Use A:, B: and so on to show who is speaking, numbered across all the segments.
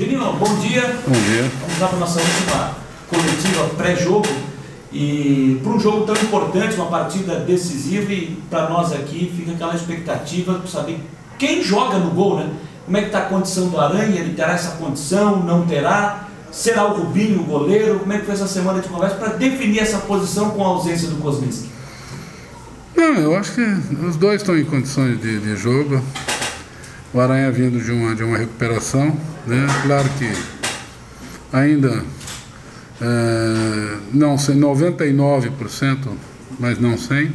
A: Genino, bom dia.
B: Bom dia.
A: Vamos lá para a nossa última coletiva pré-jogo. E para um jogo tão importante, uma partida decisiva, e para nós aqui fica aquela expectativa de saber quem joga no gol, né? Como é que está a condição do Aranha? Ele terá essa condição? Não terá? Será o Rubinho o goleiro? Como é que foi essa semana de conversa para definir essa posição com a ausência do Kozminski?
B: Não, eu acho que os dois estão em condições de jogo. O Aranha vindo de uma recuperação, né? Claro que ainda não 99%, mas não 100%.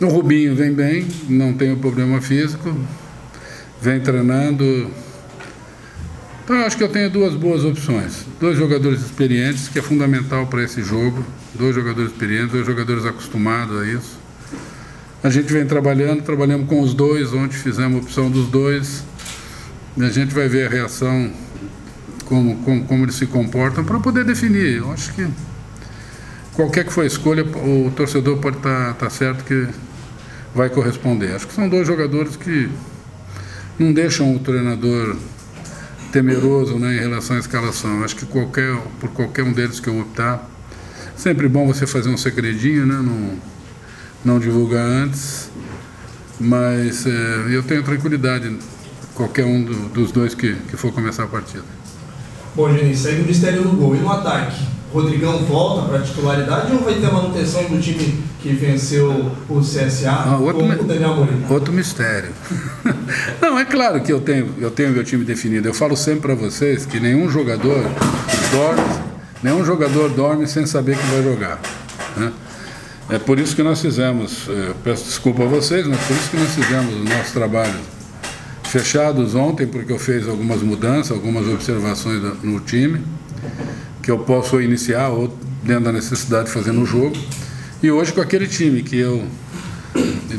B: O Rubinho vem bem, não tem o problema físico, vem treinando. Então eu acho que eu tenho duas boas opções. Dois jogadores experientes, que é fundamental para esse jogo. Dois jogadores experientes, dois jogadores acostumados a isso. A gente vem trabalhamos com os dois, ontem fizemos a opção dos dois. E a gente vai ver a reação, como eles se comportam, para poder definir. Eu acho que qualquer que for a escolha, o torcedor pode estar certo que vai corresponder. Acho que são dois jogadores que não deixam o treinador temeroso, né, em relação à escalação. Acho que por qualquer um deles que eu optar, sempre bom você fazer um segredinho, né, não divulgar antes, mas eu tenho tranquilidade, qualquer um dos dois que for começar a partida.
C: Bom, Genino, segue o mistério do gol. E no ataque, Rodrigão volta para a titularidade ou vai ter manutenção do time que venceu o CSA com o Daniel Amorim?
B: Outro mistério. Não, é claro que eu tenho meu time definido. Eu falo sempre para vocês que nenhum jogador dorme sem saber que vai jogar, né? É por isso que nós fizemos, peço desculpa a vocês, mas por isso que nós fizemos os nossos trabalhos fechados ontem, porque eu fiz algumas mudanças, algumas observações no time, que eu posso iniciar ou dentro da necessidade de fazer no jogo. E hoje, com aquele time que eu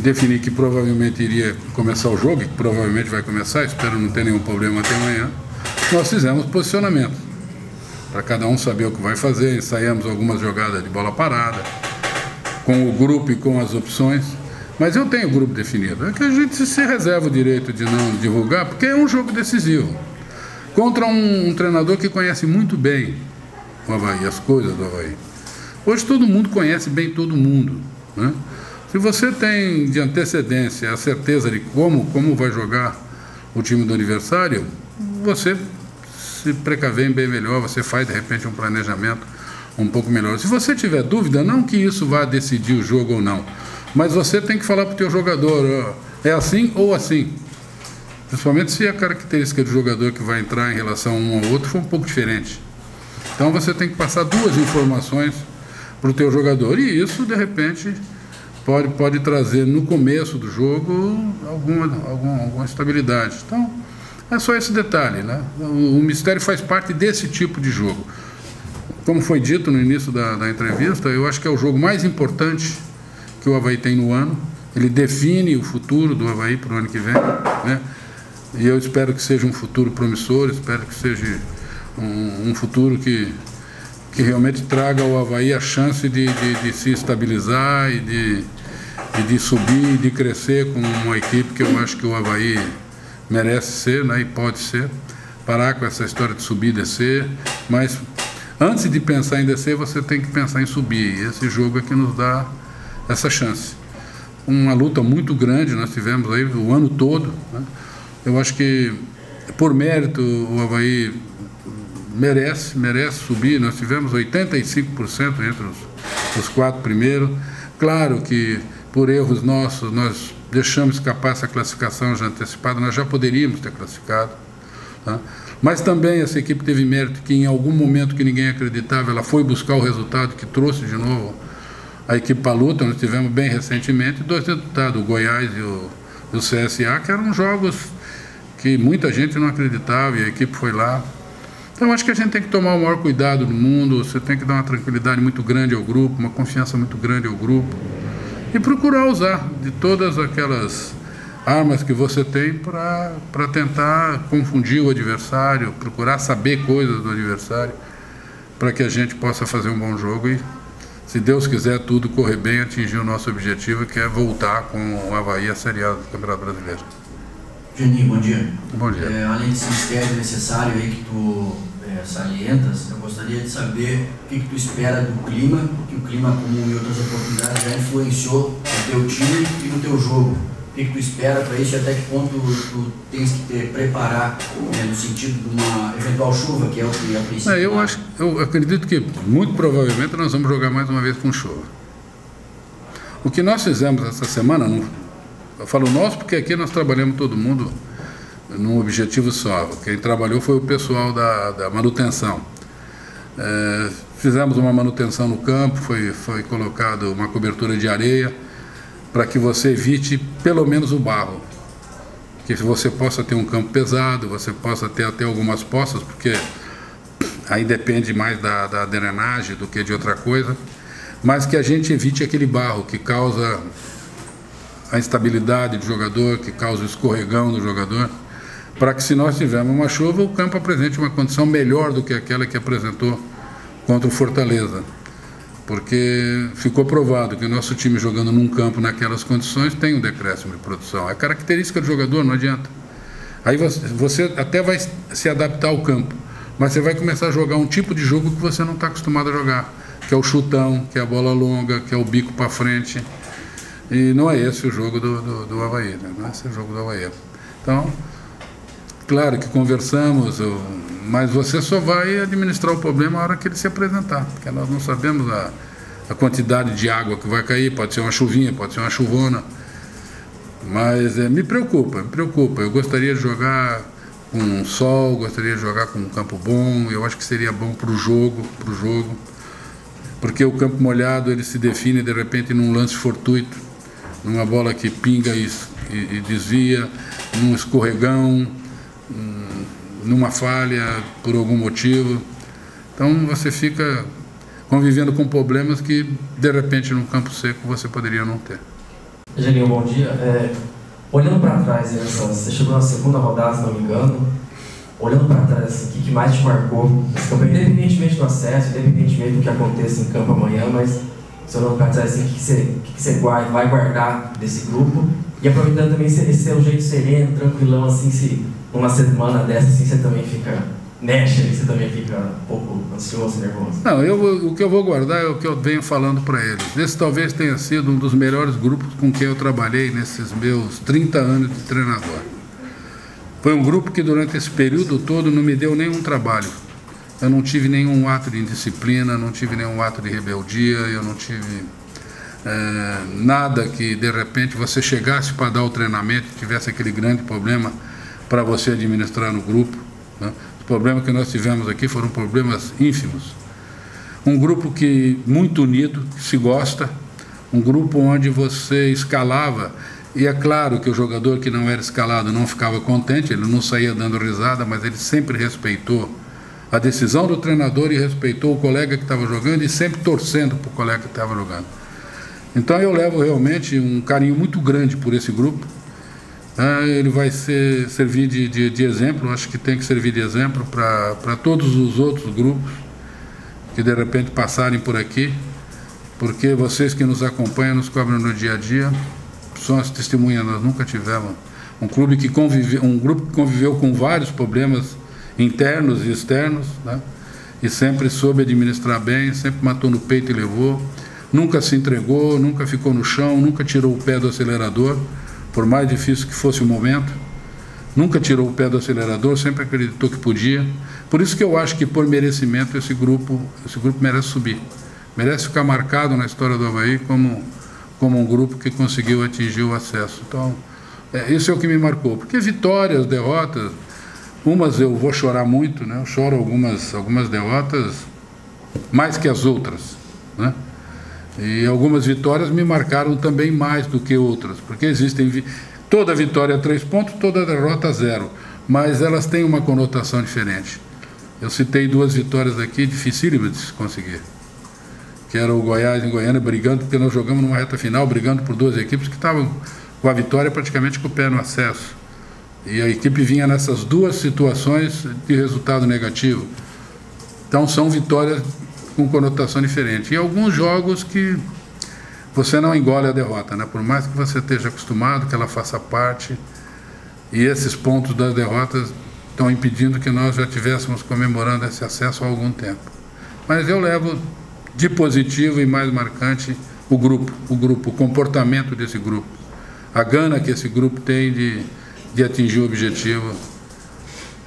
B: defini que provavelmente iria começar o jogo, e que provavelmente vai começar, espero não ter nenhum problema até amanhã, nós fizemos posicionamento, para cada um saber o que vai fazer. Ensaiamos algumas jogadas de bola parada, com o grupo e com as opções, mas eu tenho o grupo definido. É que a gente se reserva o direito de não divulgar, porque é um jogo decisivo, contra um treinador que conhece muito bem o Avaí, as coisas do Avaí. Hoje todo mundo conhece bem todo mundo, né? Se você tem de antecedência a certeza de como vai jogar o time do adversário, você se precaver bem melhor, você faz de repente um planejamento um pouco melhor. Se você tiver dúvida, não que isso vá decidir o jogo ou não, mas você tem que falar para o teu jogador, é assim ou assim. Principalmente se a característica do jogador que vai entrar em relação a um ao outro for um pouco diferente. Então você tem que passar duas informações para o teu jogador, e isso de repente pode trazer no começo do jogo alguma estabilidade. Então é só esse detalhe, né? O mistério faz parte desse tipo de jogo. Como foi dito no início da entrevista, eu acho que é o jogo mais importante que o Avaí tem no ano. Ele define o futuro do Avaí para o ano que vem, né? E eu espero que seja um futuro promissor, espero que seja um futuro que realmente traga ao Avaí a chance de se estabilizar e de subir e de crescer com uma equipe que eu acho que o Avaí merece ser, né? E pode ser. Parar com essa história de subir e descer, mas antes de pensar em descer, você tem que pensar em subir. E esse jogo é que nos dá essa chance. Uma luta muito grande nós tivemos aí o ano todo, né? Eu acho que, por mérito, o Avaí merece subir. Nós tivemos 85% entre os quatro primeiros. Claro que, por erros nossos, nós deixamos escapar essa classificação já antecipada. Nós já poderíamos ter classificado, tá? Mas também essa equipe teve mérito que em algum momento que ninguém acreditava, ela foi buscar o resultado que trouxe de novo a equipe para a luta. Nós tivemos bem recentemente dois resultados, o Goiás e o CSA, que eram jogos que muita gente não acreditava e a equipe foi lá. Então acho que a gente tem que tomar o maior cuidado do mundo, você tem que dar uma tranquilidade muito grande ao grupo, uma confiança muito grande ao grupo e procurar usar de todas aquelas armas que você tem para tentar confundir o adversário, procurar saber coisas do adversário, para que a gente possa fazer um bom jogo e, se Deus quiser, tudo correr bem, atingir o nosso objetivo, que é voltar com o Avaí à Série A do Campeonato Brasileiro.
D: Juninho, bom dia.
B: Bom dia.
D: Além desse mistério necessário aí que tu salientas, eu gostaria de saber o que tu espera do clima, porque o clima, como em outras oportunidades, já influenciou no teu time e no teu jogo. O que tu espera para isso e até que ponto tu tens que te preparar no sentido de uma eventual chuva, que é o que a princípio...
B: Eu acredito que muito provavelmente nós vamos jogar mais uma vez com chuva. O que nós fizemos essa semana, eu falo nós porque aqui nós trabalhamos todo mundo num objetivo só. Quem trabalhou foi o pessoal da manutenção. Fizemos uma manutenção no campo, foi colocado uma cobertura de areia para que você evite pelo menos o barro. Que você possa ter um campo pesado, você possa ter até algumas poças, porque aí depende mais da drenagem do que de outra coisa, mas que a gente evite aquele barro que causa a instabilidade do jogador, que causa o escorregão do jogador, para que se nós tivermos uma chuva, o campo apresente uma condição melhor do que aquela que apresentou contra o Fortaleza. Porque ficou provado que o nosso time jogando num campo naquelas condições tem um decréscimo de produção. É característica do jogador, não adianta. Aí você até vai se adaptar ao campo, mas você vai começar a jogar um tipo de jogo que você não está acostumado a jogar, que é o chutão, que é a bola longa, que é o bico para frente. E não é esse o jogo do Avaí, né? Não é esse o jogo do Avaí. Então, claro que conversamos, mas você só vai administrar o problema na hora que ele se apresentar, porque nós não sabemos a quantidade de água que vai cair, pode ser uma chuvinha, pode ser uma chuvona, mas me preocupa. Eu gostaria de jogar com sol, gostaria de jogar com um campo bom, eu acho que seria bom para o jogo, porque o campo molhado ele se define de repente num lance fortuito, numa bola que pinga e desvia, num escorregão, numa falha por algum motivo. Então você fica convivendo com problemas que de repente num campo seco você poderia não ter.
E: Geninho, bom dia. Olhando para trás, você chegou na segunda rodada, se não me engano, olhando para trás, o que mais te marcou nesse campo, independentemente do acesso, independentemente do que aconteça em campo amanhã, mas se olhando para trás, assim, o que você vai guardar desse grupo? E aproveitando também esse seu jeito sereno, tranquilão, assim, se uma semana dessa, assim, você também fica mexe, você também fica um pouco ansioso, nervoso?
B: Não, o que eu vou guardar é o que eu venho falando para eles. Esse talvez tenha sido um dos melhores grupos com quem eu trabalhei nesses meus 30 anos de treinador. Foi um grupo que durante esse período todo não me deu nenhum trabalho. Eu não tive nenhum ato de indisciplina, não tive nenhum ato de rebeldia, eu não tive nada que de repente você chegasse para dar o treinamento e tivesse aquele grande problema para você administrar no grupo, né? Os problemas que nós tivemos aqui foram problemas ínfimos. Um grupo muito unido, que se gosta, um grupo onde você escalava, e é claro que o jogador que não era escalado não ficava contente, ele não saía dando risada, mas ele sempre respeitou a decisão do treinador e respeitou o colega que estava jogando e sempre torcendo para o colega que estava jogando. Então eu levo realmente um carinho muito grande por esse grupo. Ele vai servir de exemplo, acho que tem que servir de exemplo para todos os outros grupos que de repente passarem por aqui, porque vocês que nos acompanham, nos cobrem no dia a dia, são as testemunhas. Nós nunca tivemos um grupo que conviveu com vários problemas internos e externos, né? E sempre soube administrar bem, sempre matou no peito e levou, nunca se entregou, nunca ficou no chão, nunca tirou o pé do acelerador, por mais difícil que fosse o momento, nunca tirou o pé do acelerador, sempre acreditou que podia. Por isso que eu acho que por merecimento esse grupo merece subir, merece ficar marcado na história do Avaí como um grupo que conseguiu atingir o acesso. Então, isso é o que me marcou, porque vitórias, derrotas, umas eu vou chorar muito, né? Eu choro algumas derrotas mais que as outras, né? E algumas vitórias me marcaram também mais do que outras, porque existem toda vitória 3 pontos, toda derrota 0, mas elas têm uma conotação diferente. Eu citei 2 vitórias aqui dificílimas de se conseguir, que era o Goiás em Goiânia brigando, porque nós jogamos numa reta final, brigando por 2 equipes que estavam com a vitória praticamente com o pé no acesso. E a equipe vinha nessas 2 situações de resultado negativo. Então são vitórias com conotação diferente. E alguns jogos que você não engole a derrota, né? Por mais que você esteja acostumado, que ela faça parte, E esses pontos das derrotas estão impedindo que nós já estivéssemos comemorando esse acesso há algum tempo. Mas eu levo de positivo e mais marcante o grupo, o comportamento desse grupo, a gana que esse grupo tem de atingir o objetivo.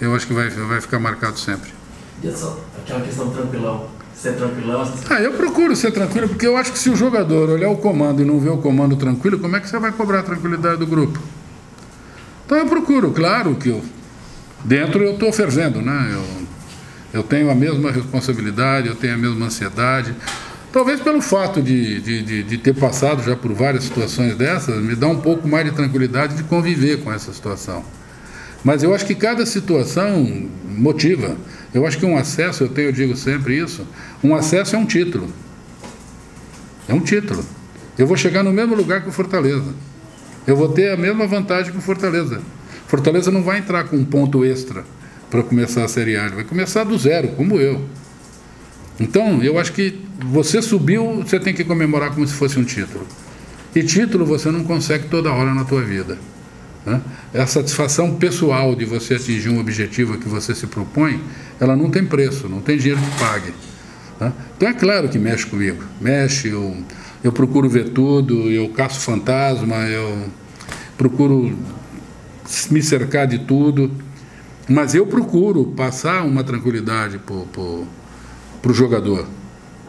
B: Eu acho que vai ficar marcado sempre.
E: E aquela questão tranquilão, ser tranquilão?
B: Eu procuro ser tranquilo, porque eu acho que se o jogador olhar o comando e não ver o comando tranquilo, como é que você vai cobrar a tranquilidade do grupo? Então eu procuro, claro que dentro eu estou fervendo, né? Eu tenho a mesma responsabilidade, eu tenho a mesma ansiedade. Talvez pelo fato de ter passado já por várias situações dessas, me dá um pouco mais de tranquilidade de conviver com essa situação. Mas eu acho que cada situação motiva. Eu acho que um acesso, eu digo sempre isso, um acesso é um título. É um título. Eu vou chegar no mesmo lugar que o Fortaleza. Eu vou ter a mesma vantagem que o Fortaleza. Fortaleza não vai entrar com um ponto extra para começar a Série A, vai começar do zero, como eu. Então, eu acho que você subiu, você tem que comemorar como se fosse um título. E título você não consegue toda hora na tua vida, né? A satisfação pessoal de você atingir um objetivo que você se propõe, ela não tem preço, não tem dinheiro que pague, né? Então é claro que mexe comigo, mexe, eu procuro ver tudo, eu caço fantasma, eu procuro me cercar de tudo, mas eu procuro passar uma tranquilidade para o jogador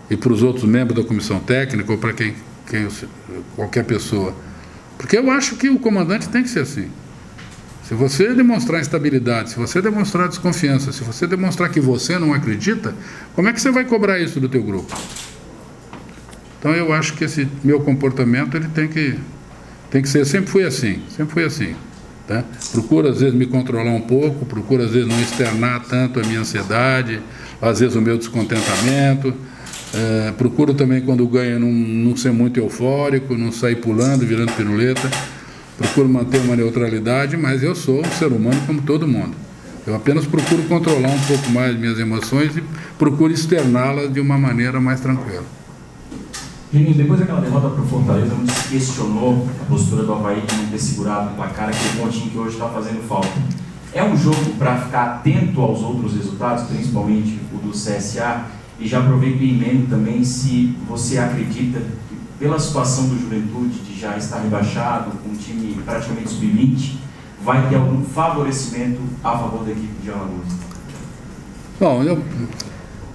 B: e para os outros membros da comissão técnica ou para qualquer pessoa, porque eu acho que o comandante tem que ser assim. Se você demonstrar instabilidade, se você demonstrar desconfiança, se você demonstrar que você não acredita, como é que você vai cobrar isso do teu grupo? Então eu acho que esse meu comportamento ele tem que ser, sempre fui assim, tá? Procuro às vezes me controlar um pouco, procuro às vezes não externar tanto a minha ansiedade, às vezes o meu descontentamento, procuro também quando ganho não ser muito eufórico, não sair pulando, virando piruleta, procuro manter uma neutralidade, mas eu sou um ser humano como todo mundo. Eu apenas procuro controlar um pouco mais minhas emoções e procuro externá-las de uma maneira mais tranquila.
F: Juninho, depois daquela derrota para o Fortaleza, muito se questionou a postura do Avaí de não ter segurado o placar, aquele pontinho que hoje está fazendo falta. É um jogo para ficar atento aos outros resultados, principalmente o do CSA, e já aproveito e emendo também se você acredita que, pela situação do Juventude, de já estar rebaixado, com um time praticamente sub-20, vai ter algum favorecimento a favor da equipe de Alagoas?
B: Bom,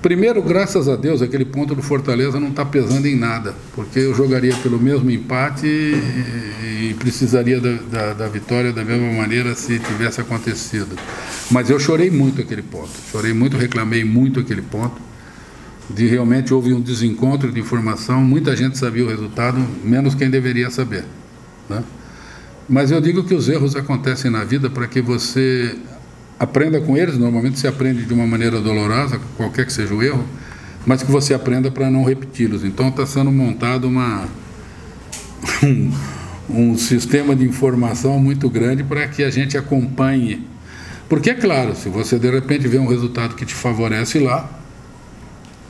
B: primeiro, graças a Deus, aquele ponto do Fortaleza não está pesando em nada, porque eu jogaria pelo mesmo empate e precisaria da vitória da mesma maneira se tivesse acontecido. Mas eu chorei muito aquele ponto, chorei muito, reclamei muito aquele ponto, realmente houve um desencontro de informação, muita gente sabia o resultado, menos quem deveria saber, né? Mas eu digo que os erros acontecem na vida para que você aprenda com eles. Normalmente se aprende de uma maneira dolorosa, qualquer que seja o erro, mas que você aprenda para não repeti-los. Então está sendo montado um sistema de informação muito grande para que a gente acompanhe. Porque é claro, se você de repente vê um resultado que te favorece lá,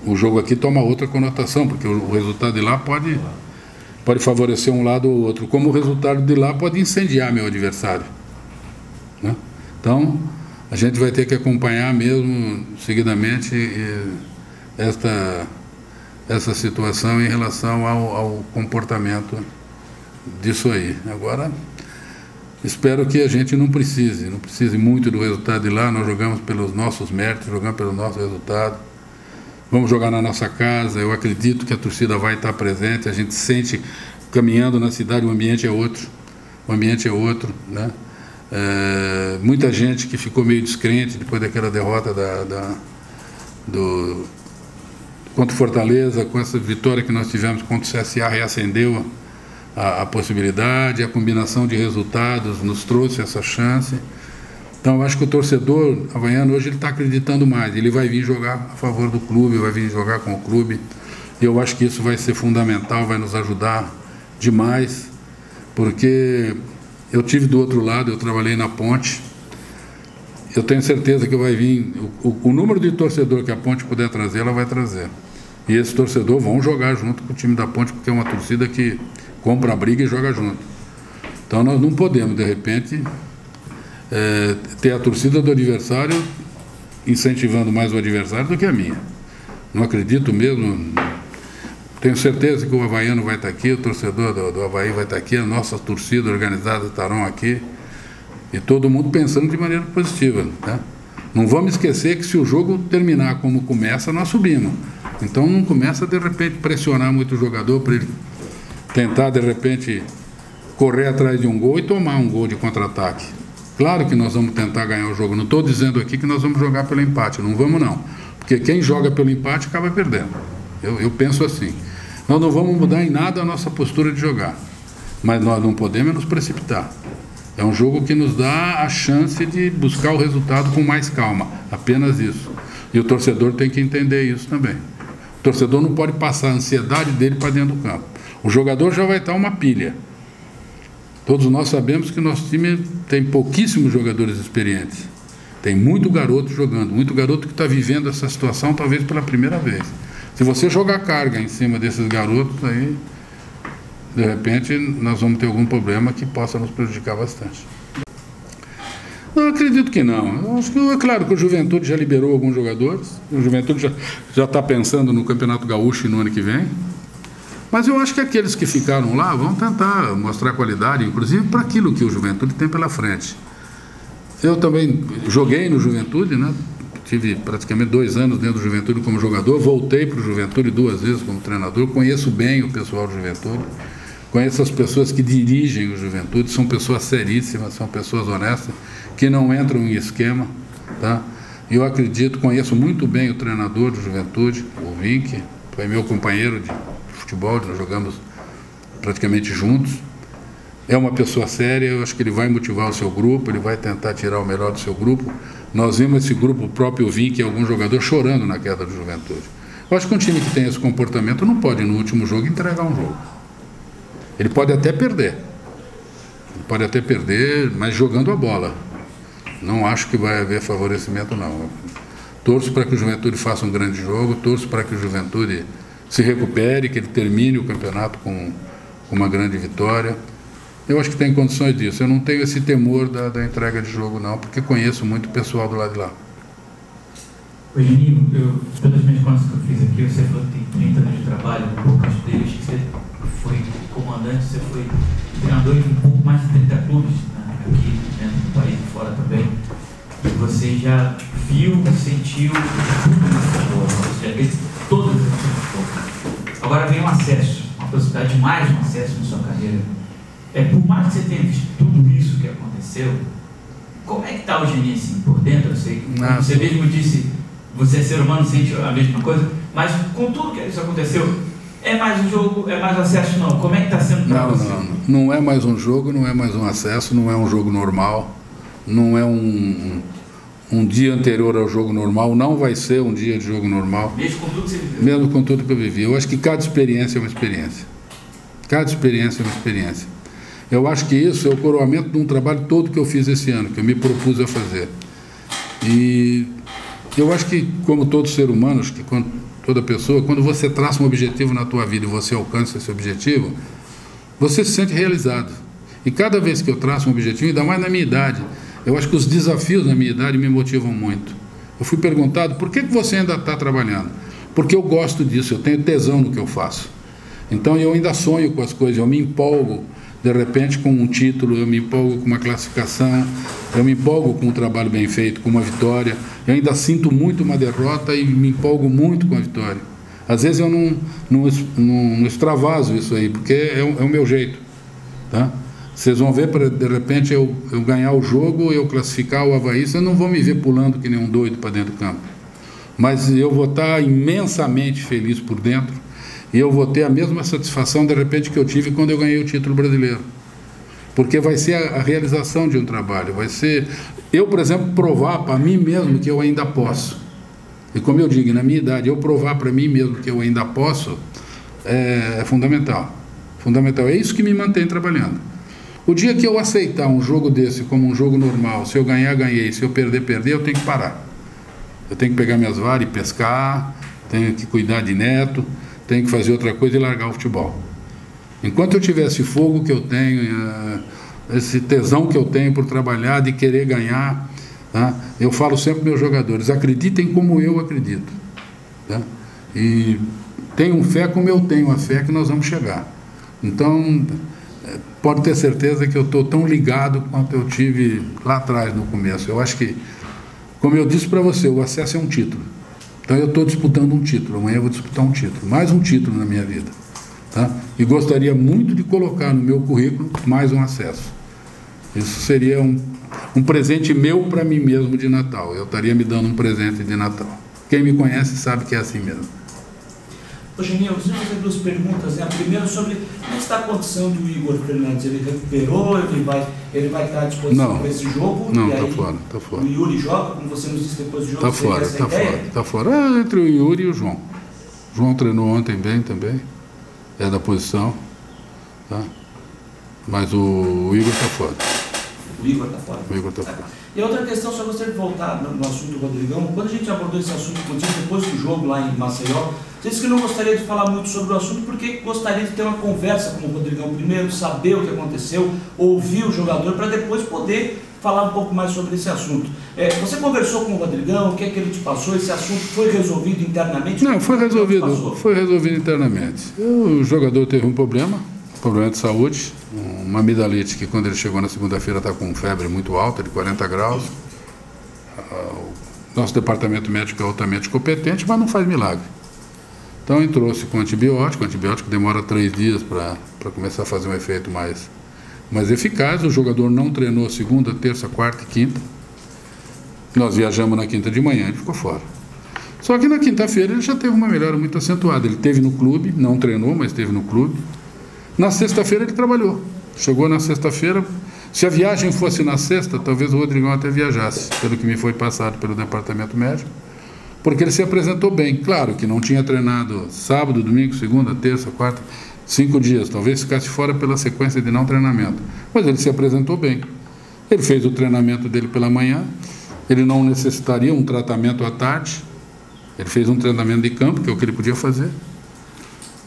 B: o jogo aqui toma outra conotação, porque o resultado de lá pode favorecer um lado ou outro, como o resultado de lá pode incendiar meu adversário, né? Então a gente vai ter que acompanhar mesmo seguidamente essa situação em relação ao comportamento disso aí. Agora, espero que a gente não precise muito do resultado de lá. Nós jogamos pelos nossos méritos, jogamos pelo nosso resultado. Vamos jogar na nossa casa, eu acredito que a torcida vai estar presente, a gente sente, caminhando na cidade, o ambiente é outro, né? Muita gente que ficou meio descrente depois daquela derrota contra o Fortaleza, com essa vitória que nós tivemos contra o CSA, reacendeu a possibilidade, a combinação de resultados nos trouxe essa chance. Então eu acho que o torcedor havaiano hoje ele está acreditando mais, ele vai vir jogar a favor do clube, vai vir jogar com o clube, e eu acho que isso vai ser fundamental, vai nos ajudar demais, porque eu tive do outro lado, eu trabalhei na Ponte, eu tenho certeza que vai vir, o número de torcedor que a Ponte puder trazer, ela vai trazer, e esses torcedores vão jogar junto com o time da Ponte, porque é uma torcida que compra a briga e joga junto. Então nós não podemos, de repente, ter a torcida do adversário incentivando mais o adversário do que a minha. Não acredito mesmo. Tenho certeza que o havaiano vai estar aqui, o torcedor do Avaí vai estar aqui, a nossa torcida organizada estarão aqui, e todo mundo pensando de maneira positiva, tá? Não vamos esquecer que se o jogo terminar como começa, nós subimos. Então não começa de repente pressionar muito o jogador para ele tentar de repente correr atrás de um gol e tomar um gol de contra-ataque. Claro que nós vamos tentar ganhar o jogo. Não estou dizendo aqui que nós vamos jogar pelo empate, não vamos não. Porque quem joga pelo empate acaba perdendo. Eu penso assim. Nós não vamos mudar em nada a nossa postura de jogar, mas nós não podemos nos precipitar. É um jogo que nos dá a chance de buscar o resultado com mais calma, apenas isso. E o torcedor tem que entender isso também. O torcedor não pode passar a ansiedade dele para dentro do campo. O jogador já vai estar uma pilha. Todos nós sabemos que nosso time tem pouquíssimos jogadores experientes. Tem muito garoto jogando, muito garoto que está vivendo essa situação talvez pela primeira vez. Se você jogar carga em cima desses garotos, aí, de repente, nós vamos ter algum problema que possa nos prejudicar bastante. Não, acredito que não. Eu acho que, é claro que o Juventude já liberou alguns jogadores, o Juventude já está pensando no Campeonato Gaúcho no ano que vem, mas eu acho que aqueles que ficaram lá vão tentar mostrar qualidade, inclusive para aquilo que o Juventude tem pela frente. Eu também joguei no Juventude, né? Tive praticamente 2 anos dentro do Juventude como jogador, voltei para o Juventude 2 vezes como treinador, conheço bem o pessoal do Juventude, conheço as pessoas que dirigem o Juventude, são pessoas seríssimas, são pessoas honestas, que não entram em esquema, tá? Eu acredito, conheço muito bem o treinador do Juventude, o Vink, foi meu companheiro de futebol, nós jogamos praticamente juntos. É uma pessoa séria, eu acho que ele vai motivar o seu grupo, ele vai tentar tirar o melhor do seu grupo. Nós vimos esse grupo, o próprio Vink e algum jogador chorando na queda do Juventude. Eu acho que um time que tem esse comportamento não pode, no último jogo, entregar um jogo. Ele pode até perder. Ele pode até perder, mas jogando a bola. Não acho que vai haver favorecimento, não. Torço para que o Juventude faça um grande jogo, torço para que o Juventude se recupere, que ele termine o campeonato com uma grande vitória. Eu acho que tem condições disso. Eu não tenho esse temor da entrega de jogo, não, porque conheço muito o pessoal do lado de lá.
G: Oi, Juninho, pelas minhas contas que eu fiz aqui, você falou que tem 30 anos de trabalho, um pouco antes deles, que você foi comandante, você foi treinador em um pouco mais de 30 clubes, né, aqui dentro do país e fora também. E você já viu, sentiu tudo nesse futebol, você já fez todas as ações de futebol. Agora vem um acesso, uma possibilidade de mais um acesso na sua carreira. Por mais que você tenha visto tudo isso que aconteceu, como é que está o Geninho assim, por dentro? Eu sei que você mesmo disse, você é ser humano, sente a mesma coisa, mas com tudo que isso aconteceu, é mais um jogo, é mais um acesso, não? Como é que está sendo para você?
B: Não é mais um jogo, não é mais um acesso, não é um jogo normal, não é um dia anterior ao jogo normal, não vai ser um dia de jogo normal.
G: Mesmo com tudo que você viveu?
B: Mesmo com tudo que eu vivi. Eu acho que cada experiência é uma experiência. Cada experiência é uma experiência. Eu acho que isso é o coroamento de um trabalho todo que eu fiz esse ano, que eu me propus a fazer. E eu acho que, como todo ser humano, acho que toda pessoa, quando você traça um objetivo na tua vida e você alcança esse objetivo, você se sente realizado. E cada vez que eu traço um objetivo, ainda mais na minha idade, eu acho que os desafios na minha idade me motivam muito. Eu fui perguntado, por que você ainda está trabalhando? Porque eu gosto disso, eu tenho tesão no que eu faço. Então eu ainda sonho com as coisas, eu me empolgo, de repente, com um título, eu me empolgo com uma classificação, eu me empolgo com um trabalho bem feito, com uma vitória. Eu ainda sinto muito uma derrota e me empolgo muito com a vitória. Às vezes eu não extravaso isso aí, porque é o meu jeito, tá? Vocês vão ver, de repente, eu ganhar o jogo, eu classificar o Avaí, vocês não vão me ver pulando que nem um doido para dentro do campo. Mas eu vou estar imensamente feliz por dentro, e eu vou ter a mesma satisfação, de repente, que eu tive quando eu ganhei o título brasileiro. Porque vai ser a realização de um trabalho, vai ser... Eu, por exemplo, provar para mim mesmo que eu ainda posso. E como eu digo, na minha idade, eu provar para mim mesmo que eu ainda posso é fundamental. Fundamental. É isso que me mantém trabalhando. O dia que eu aceitar um jogo desse como um jogo normal, se eu ganhar, ganhei, se eu perder, perder, eu tenho que parar. Eu tenho que pegar minhas varas e pescar, tenho que cuidar de neto, tenho que fazer outra coisa e largar o futebol. Enquanto eu tiver esse fogo que eu tenho, esse tesão que eu tenho por trabalhar, de querer ganhar. Tá? Eu falo sempre para meus jogadores, acreditem como eu acredito. Tá? E tenham fé como eu tenho a fé que nós vamos chegar. Então, pode ter certeza que eu estou tão ligado quanto eu tive lá atrás, no começo. Eu acho que, como eu disse para você, o acesso é um título. Então eu estou disputando um título, amanhã eu vou disputar um título, mais um título na minha vida. Tá? E gostaria muito de colocar no meu currículo mais um acesso. Isso seria um presente meu para mim mesmo de Natal. Eu estaria me dando um presente de Natal. Quem me conhece sabe que é assim mesmo.
A: Ô, Geninho, eu preciso fazer duas perguntas. Né? A primeira sobre como está a condição do Igor Fernandes. Ele recuperou, ele vai estar à disposição para esse jogo?
B: Não, está fora, tá fora.
A: O Yuri joga, como você nos disse depois do jogo?
B: Está fora. Entre o Yuri e o João. O João treinou ontem bem também. É da posição. Tá? Mas o Igor está fora.
A: O Igor está fora?
B: O Igor está fora.
A: E outra questão, só gostaria de voltar no assunto do Rodrigão. Quando a gente abordou esse assunto contigo, depois do jogo lá em Maceió, você disse que não gostaria de falar muito sobre o assunto, porque gostaria de ter uma conversa com o Rodrigão primeiro, saber o que aconteceu, ouvir o jogador, para depois poder falar um pouco mais sobre esse assunto. Você conversou com o Rodrigão, o que é que ele te passou? Esse assunto foi resolvido internamente?
B: Não, foi resolvido internamente. O jogador teve um problema de saúde, uma amidalite que quando ele chegou na segunda-feira está com febre muito alta, de 40 graus. O nosso departamento médico é altamente competente, mas não faz milagre. Então entrou-se com antibiótico, o antibiótico demora 3 dias para começar a fazer um efeito mais eficaz. O jogador não treinou segunda, terça, quarta e quinta. Nós viajamos na quinta de manhã, ele ficou fora. Só que na quinta-feira ele já teve uma melhora muito acentuada. Ele esteve no clube, não treinou, mas esteve no clube. Na sexta-feira ele trabalhou. Chegou na sexta-feira. Se a viagem fosse na sexta, talvez o Rodrigão até viajasse, pelo que me foi passado pelo departamento médico, porque ele se apresentou bem. Claro que não tinha treinado sábado, domingo, segunda, terça, quarta, 5 dias. Talvez ficasse fora pela sequência de não treinamento. Mas ele se apresentou bem. Ele fez o treinamento dele pela manhã. Ele não necessitaria um tratamento à tarde. Ele fez um treinamento de campo, que é o que ele podia fazer.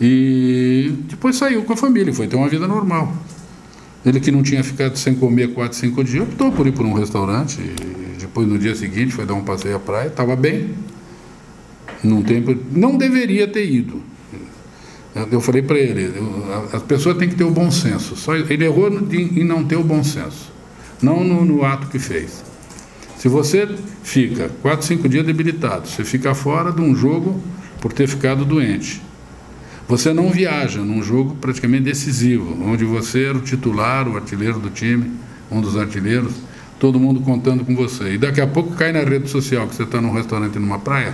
B: E depois saiu com a família, foi ter uma vida normal. Ele que não tinha ficado sem comer 4, 5 dias, optou por ir para um restaurante. E depois, no dia seguinte, foi dar um passeio à praia, estava bem. Não deveria ter ido. Eu falei para ele, as pessoas têm que ter o bom senso. Ele errou em não ter o bom senso, não no ato que fez. Se você fica 4, 5 dias debilitado, você fica fora de um jogo por ter ficado doente. Você não viaja num jogo praticamente decisivo, onde você era o titular, o artilheiro do time, um dos artilheiros, todo mundo contando com você. E daqui a pouco cai na rede social que você está num restaurante numa praia,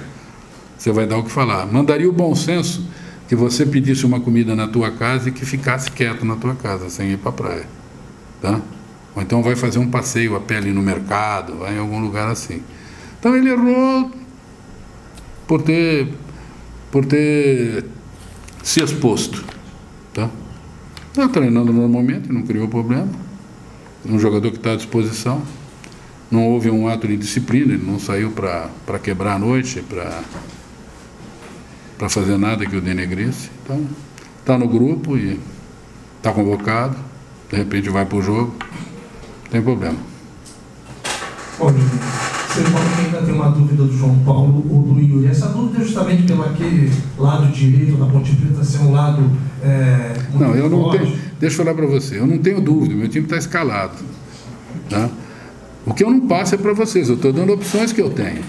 B: você vai dar o que falar. Mandaria o bom senso que você pedisse uma comida na tua casa e que ficasse quieto na tua casa, sem ir para a praia. Tá? Ou então vai fazer um passeio a pé ali no mercado, vai em algum lugar assim. Então ele errou por ter se exposto. Tá? Está treinando normalmente, não criou problema. Um jogador que está à disposição. Não houve um ato de disciplina, ele não saiu para quebrar a noite, para fazer nada que o denegrisse. Então, está no grupo e está convocado, de repente vai para o jogo, não tem problema.
C: Bom, você falou que ainda tem uma dúvida do João Paulo ou do Yuri. Essa dúvida é justamente pelo aquele lado direito da Ponte Preta ser um lado muito
B: não, eu não
C: forte.
B: tenho. Deixa eu falar para você, eu não tenho dúvida, meu time está escalado. Tá? O que eu não passo é para vocês, eu estou dando opções que eu tenho.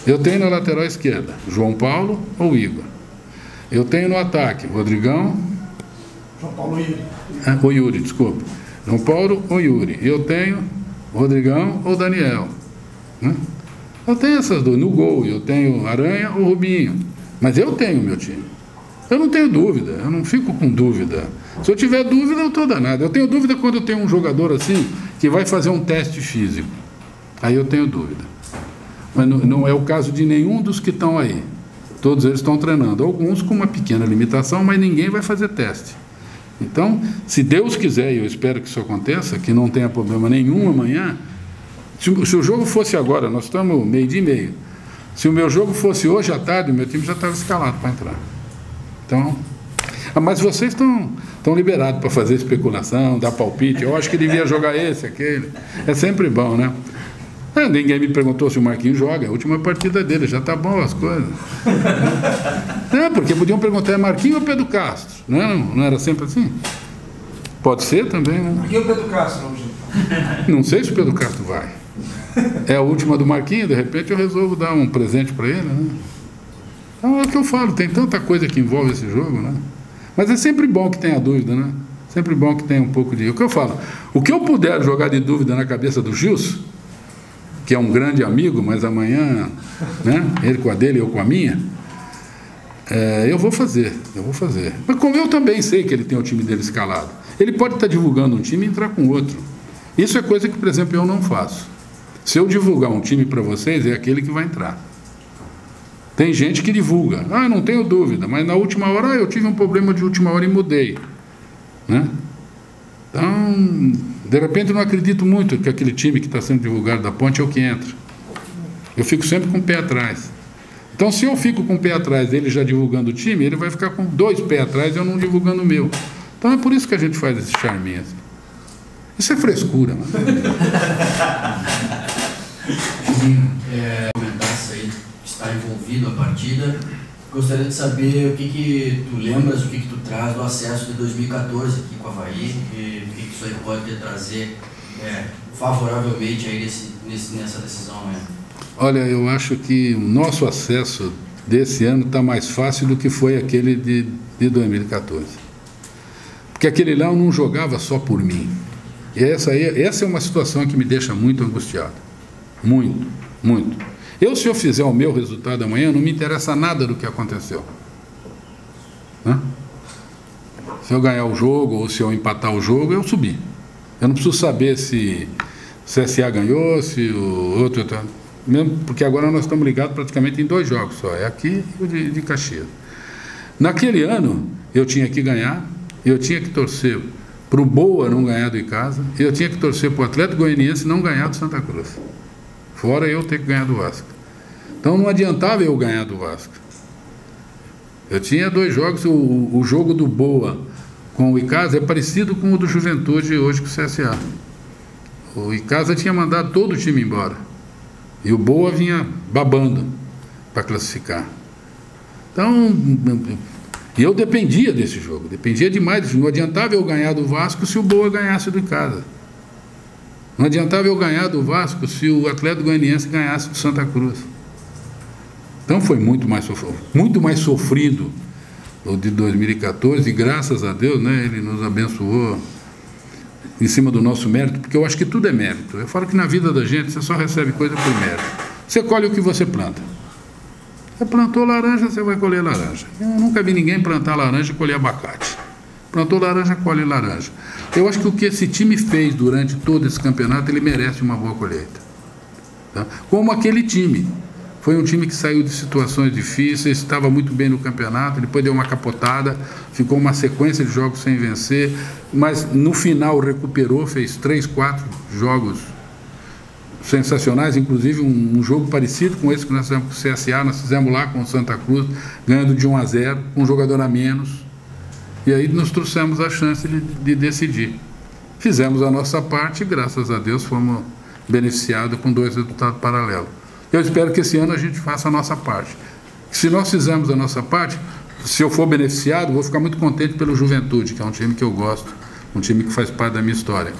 B: Eu tenho na lateral esquerda João Paulo ou Igor. Eu tenho no ataque Rodrigão.
C: João Paulo ou Yuri.
B: Ou Yuri, desculpa. João Paulo ou Yuri. Eu tenho Rodrigão ou Daniel. Eu tenho essas duas. No gol, eu tenho Aranha ou Rubinho. Mas eu tenho meu time. Eu não tenho dúvida, eu não fico com dúvida. Se eu tiver dúvida, eu estou danado. Eu tenho dúvida quando eu tenho um jogador assim que vai fazer um teste físico. Aí eu tenho dúvida. Mas não é o caso de nenhum dos que estão aí. Todos eles estão treinando. Alguns com uma pequena limitação, mas ninguém vai fazer teste. Então, se Deus quiser, e eu espero que isso aconteça, que não tenha problema nenhum amanhã, se o jogo fosse agora, nós estamos 12:30, se o meu jogo fosse hoje à tarde, o meu time já estava escalado para entrar. Então, Mas vocês estão liberados para fazer especulação, dar palpite. Eu acho que devia jogar esse, aquele. É sempre bom, né? Ninguém me perguntou se o Marquinhos joga. É a última partida dele, já tá bom as coisas. Porque podiam perguntar, é Marquinhos ou Pedro Castro? Não era sempre assim? Pode ser também, né?
C: Marquinhos ou Pedro Castro, não?
B: Não sei se o Pedro Castro vai. É a última do Marquinhos, de repente eu resolvo dar um presente para ele, né? Então é o que eu falo, tem tanta coisa que envolve esse jogo, né? Mas é sempre bom que tenha dúvida, né? Sempre bom que tenha um pouco de... O que eu falo, o que eu puder jogar de dúvida na cabeça do Gilson, que é um grande amigo, mas amanhã, né? Ele com a dele, eu com a minha, eu vou fazer. Mas como eu também sei que ele tem o time dele escalado, ele pode estar divulgando um time e entrar com outro. Isso é coisa que, por exemplo, eu não faço. Se eu divulgar um time para vocês, é aquele que vai entrar. Tem gente que divulga, não tenho dúvida, mas na última hora eu tive um problema de última hora e mudei, né? Então, de repente eu não acredito muito que aquele time que está sendo divulgado da Ponte é o que entra. Eu fico sempre com o pé atrás. Então, se eu fico com o pé atrás dele já divulgando o time, ele vai ficar com 2 pés atrás e eu não divulgando o meu. Então é por isso que a gente faz esse charminho assim. Isso é frescura, mano.
D: Comentasse aí que está envolvido a partida. Gostaria de saber o que tu lembras, o que tu traz do acesso de 2014 aqui com o Avaí, e o que isso aí pode trazer favoravelmente aí nessa decisão, né?
B: Olha, eu acho que o nosso acesso desse ano está mais fácil do que foi aquele de 2014. Porque aquele lá eu não jogava só por mim. E essa é uma situação que me deixa muito angustiado. Muito, muito. Se eu fizer o meu resultado amanhã, não me interessa nada do que aconteceu. Se eu ganhar o jogo ou se eu empatar o jogo, eu subi. Eu não preciso saber se CSA ganhou, se o outro... Mesmo porque agora nós estamos ligados praticamente em 2 jogos só. É aqui e o de Caxias. Naquele ano, eu tinha que ganhar, eu tinha que torcer para o Boa não ganhar do Icasa, e eu tinha que torcer para o Atlético Goianiense não ganhar do Santa Cruz. Fora eu ter que ganhar do Vasco. Então não adiantava eu ganhar do Vasco. Eu tinha 2 jogos, o jogo do Boa com o Icasa é parecido com o do Juventude hoje com o CSA. O Icasa tinha mandado todo o time embora. E o Boa vinha babando para classificar. Então, eu dependia desse jogo, dependia demais. Não adiantava eu ganhar do Vasco se o Boa ganhasse do Icasa. Não adiantava eu ganhar do Vasco se o Atlético Goianiense ganhasse do Santa Cruz. Então foi muito mais sofrido o de 2014, e graças a Deus, né, ele nos abençoou em cima do nosso mérito, porque eu acho que tudo é mérito. Eu falo que na vida da gente você só recebe coisa por mérito. Você colhe o que você planta. Você plantou laranja, você vai colher laranja. Eu nunca vi ninguém plantar laranja e colher abacate. Plantou laranja, colhe laranja. Eu acho que o que esse time fez durante todo esse campeonato, ele merece uma boa colheita. Tá? Como aquele time. Foi um time que saiu de situações difíceis, estava muito bem no campeonato, depois deu uma capotada, ficou uma sequência de jogos sem vencer, mas no final recuperou, fez 3, 4 jogos sensacionais, inclusive um jogo parecido com esse que nós fizemos com o CSA, nós fizemos lá com o Santa Cruz, ganhando de 1-0, com um jogador a menos, e aí nós trouxemos a chance de decidir. Fizemos a nossa parte e, graças a Deus, fomos beneficiados com 2 resultados paralelos. Eu espero que esse ano a gente faça a nossa parte. Se nós fizermos a nossa parte, se eu for beneficiado, vou ficar muito contente pelo Juventude, que é um time que eu gosto, um time que faz parte da minha história.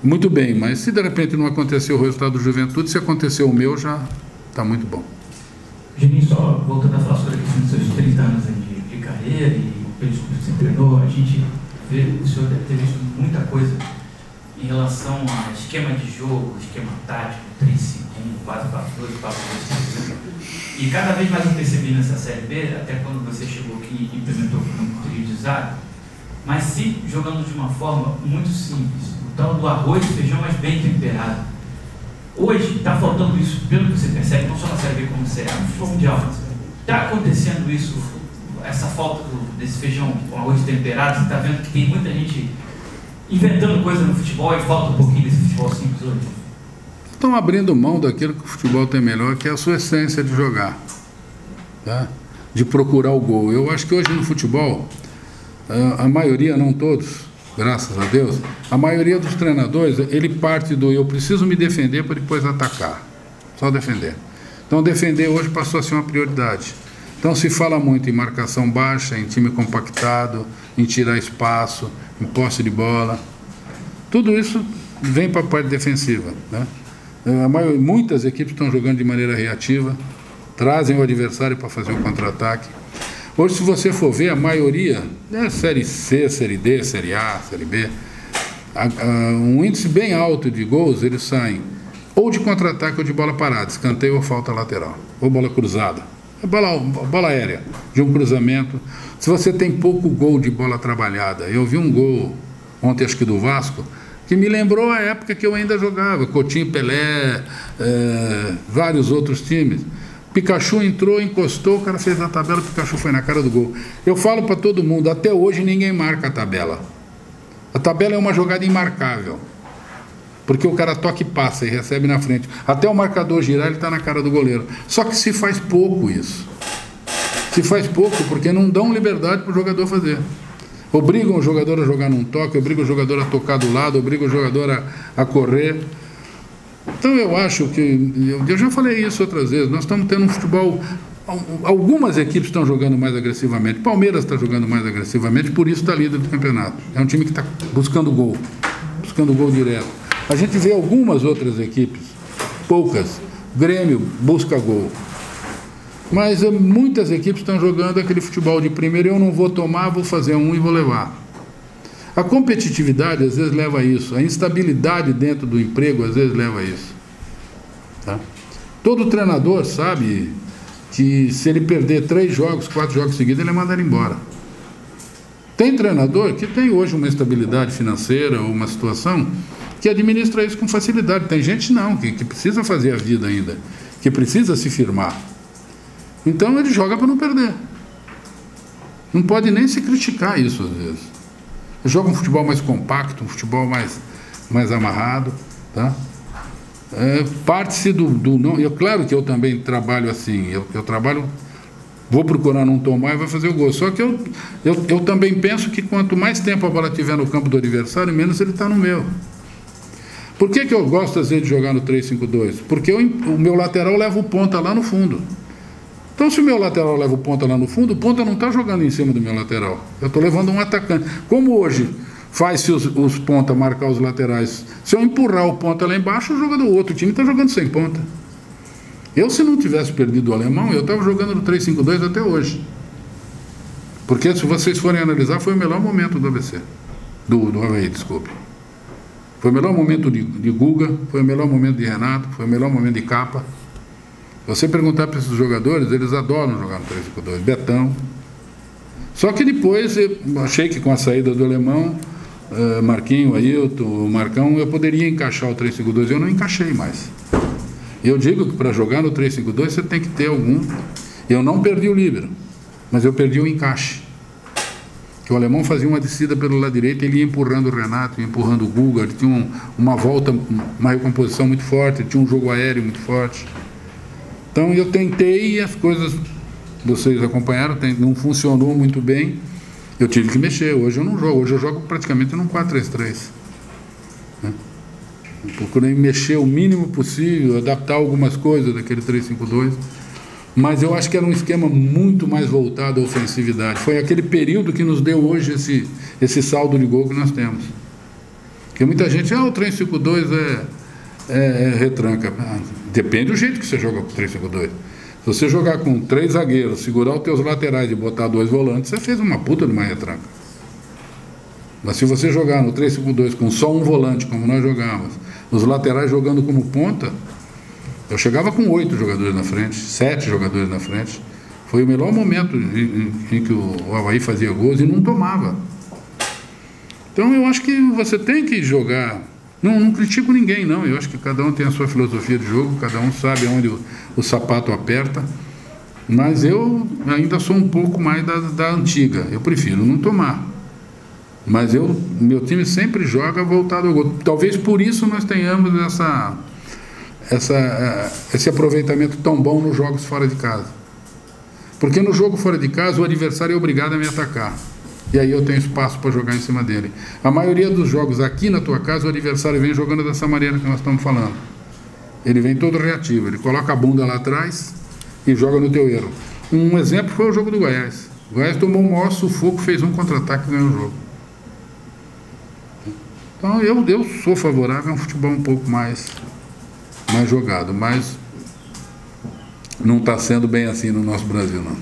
B: Muito bem, mas se de repente não aconteceu o resultado do Juventude, se aconteceu o meu, já está muito bom.
G: Geninho, só voltando a falar sobre a questão dos seus 30 anos de carreira e pelos que você treinou, a gente vê que o senhor deve ter visto muita coisa em relação a esquema de jogo, esquema tático, 3-5-1, 4-4-2, 4-2-3-1. E cada vez mais eu percebi nessa Série B, até quando você chegou aqui e implementou um trio de zaga, mas sim jogando de uma forma muito simples, o tal do arroz e feijão, mas bem temperado. Hoje está faltando isso, pelo que você percebe, não só na Série B como na Série A, no futebol mundial. Está acontecendo isso, essa falta desse feijão com arroz temperado? Você está vendo que tem muita gente inventando coisa no futebol e falta um pouquinho desse futebol simples hoje?
B: Estão abrindo mão daquilo que o futebol tem melhor, que é a sua essência de jogar. Tá? de procurar o gol. Eu acho que hoje no futebol, a maioria, não todos, graças a Deus, a maioria dos treinadores, ele parte do eu preciso me defender para depois atacar. Só defender. Então defender hoje passou a ser uma prioridade. Então se fala muito em marcação baixa, em time compactado, em tirar espaço, em posse de bola. Tudo isso vem para a parte defensiva, né? Muitas equipes estão jogando de maneira reativa, trazem o adversário para fazer o contra-ataque. Hoje, se você for ver, a maioria é Série C, Série D, Série A, Série B, um índice bem alto de gols, eles saem ou de contra-ataque ou de bola parada, escanteio ou falta lateral, ou bola cruzada, bola aérea, de um cruzamento. Se você tem pouco gol de bola trabalhada, eu vi um gol ontem, acho que do Vasco, que me lembrou a época que eu ainda jogava, Coutinho, Pelé, vários outros times. Pikachu entrou, encostou, o cara fez a tabela, o Pikachu foi na cara do gol. Eu falo para todo mundo, até hoje ninguém marca a tabela. A tabela é uma jogada imarcável, porque o cara toca e passa e recebe na frente. Até o marcador girar, ele está na cara do goleiro. Só que se faz pouco isso. Se faz pouco porque não dão liberdade para o jogador fazer. Obrigam o jogador a jogar num toque, obrigam o jogador a tocar do lado, obrigam o jogador a correr. Então eu acho que, eu já falei isso outras vezes, nós estamos tendo um futebol, algumas equipes estão jogando mais agressivamente, Palmeiras está jogando mais agressivamente, por isso está líder do campeonato. É um time que está buscando gol direto. A gente vê algumas outras equipes, poucas, Grêmio busca gol. Mas muitas equipes estão jogando aquele futebol de primeiro, eu não vou tomar, vou fazer um e vou levar. A competitividade às vezes leva a isso, a instabilidade dentro do emprego às vezes leva a isso. Tá? Todo treinador sabe que se ele perder 3 jogos, 4 jogos seguidos, ele é mandado embora. Tem treinador que tem hoje uma estabilidade financeira ou uma situação que administra isso com facilidade. Tem gente não, que precisa fazer a vida ainda, que precisa se firmar. Então ele joga para não perder. Não pode nem se criticar isso às vezes. Joga um futebol mais compacto, um futebol mais amarrado, tá? Parte-se do não. Claro que eu também trabalho assim, eu trabalho, vou procurar não tomar e vai fazer o gol. Só que eu também penso que quanto mais tempo a bola estiver no campo do adversário, menos ele está no meu. Por que eu gosto às vezes de jogar no 3-5-2? Porque o meu lateral leva o ponta lá no fundo. Então, se o meu lateral leva o ponta lá no fundo, o ponta não está jogando em cima do meu lateral. Eu estou levando um atacante. Como hoje faz-se os ponta marcar os laterais, se eu empurrar o ponta lá embaixo, o jogador do outro time está jogando sem ponta. Eu, se não tivesse perdido o alemão, eu estava jogando no 3-5-2 até hoje. Porque, se vocês forem analisar, foi o melhor momento do ABC. Do Avaí, desculpe. Foi o melhor momento de Guga, foi o melhor momento de Renato, foi o melhor momento de Capa. Você perguntar para esses jogadores, eles adoram jogar no 3-5-2, Betão. Só que depois, eu achei que com a saída do alemão, Marquinho, Ailton, Marcão, eu poderia encaixar o 3-5-2, eu não encaixei mais. Eu digo que para jogar no 3-5-2 você tem que ter algum... Eu não perdi o líbero, mas eu perdi o encaixe. Que o alemão fazia uma descida pelo lado direito, ele ia empurrando o Renato, ia empurrando o Guga, ele tinha uma volta, uma recomposição muito forte, ele tinha um jogo aéreo muito forte. Então eu tentei e as coisas, vocês acompanharam, não funcionou muito bem, eu tive que mexer. Hoje eu não jogo, hoje eu jogo praticamente num 4-3-3. Né? Procurei mexer o mínimo possível, adaptar algumas coisas daquele 3-5-2, mas eu acho que era um esquema muito mais voltado à ofensividade. Foi aquele período que nos deu hoje esse saldo de gol que nós temos. Porque muita gente, o 3-5-2 retranca. Depende do jeito que você joga com 3-5-2. Se você jogar com 3 zagueiros, segurar os teus laterais e botar 2 volantes, você fez uma puta de uma retranca. Mas se você jogar no 3-5-2 com só um volante, como nós jogamos, os laterais jogando como ponta, eu chegava com 8 jogadores na frente, 7 jogadores na frente. Foi o melhor momento em que o Avaí fazia gols e não tomava. Então eu acho que você tem que jogar. Não critico ninguém, não. Eu acho que cada um tem a sua filosofia de jogo, cada um sabe onde o sapato aperta. Mas eu ainda sou um pouco mais da antiga. Eu prefiro não tomar. Mas meu time sempre joga voltado ao gol. Talvez por isso nós tenhamos esse aproveitamento tão bom nos jogos fora de casa. Porque no jogo fora de casa, o adversário é obrigado a me atacar. E aí eu tenho espaço para jogar em cima dele. A maioria dos jogos aqui na tua casa, o adversário vem jogando dessa maneira que nós estamos falando. Ele vem todo reativo, ele coloca a bunda lá atrás e joga no teu erro. Um exemplo foi o jogo do Goiás. O Goiás tomou o maior sufoco, fez um contra-ataque e ganhou o jogo. Então eu sou favorável a um futebol um pouco mais jogado, mas não está sendo bem assim no nosso Brasil, não.